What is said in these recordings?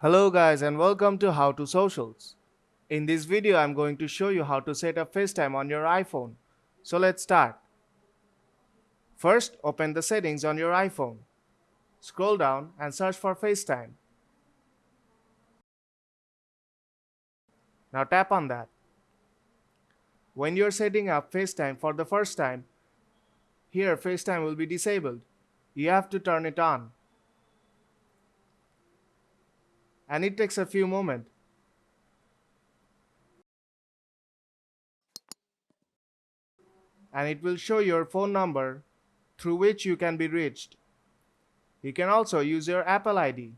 Hello guys and welcome to How to Socials. In this video I'm going to show you how to set up FaceTime on your iPhone. So let's start. First, open the settings on your iPhone. Scroll down and search for FaceTime. Now tap on that. When you're setting up FaceTime for the first time, here FaceTime will be disabled. You have to turn it on. And it takes a few moments. And it will show your phone number through which you can be reached. You can also use your Apple ID.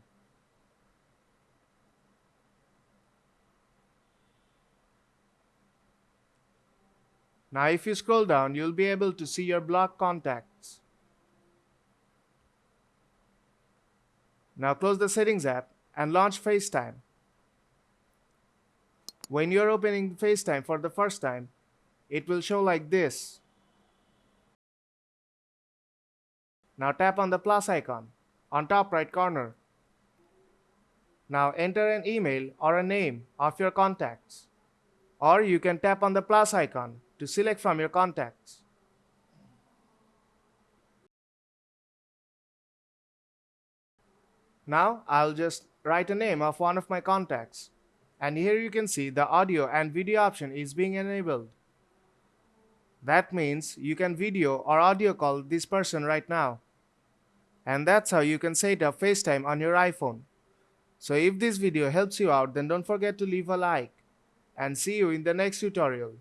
Now if you scroll down, you'll be able to see your blocked contacts. Now close the Settings app and launch FaceTime. When you're opening FaceTime for the first time, it will show like this. Now tap on the plus icon on top right corner. Now enter an email or a name of your contacts. Or you can tap on the plus icon to select from your contacts. Now I'll just write a name of one of my contacts. And here you can see the audio and video option is being enabled. That means you can video or audio call this person right now. And that's how you can set up FaceTime on your iPhone. So if this video helps you out, then don't forget to leave a like. And see you in the next tutorial.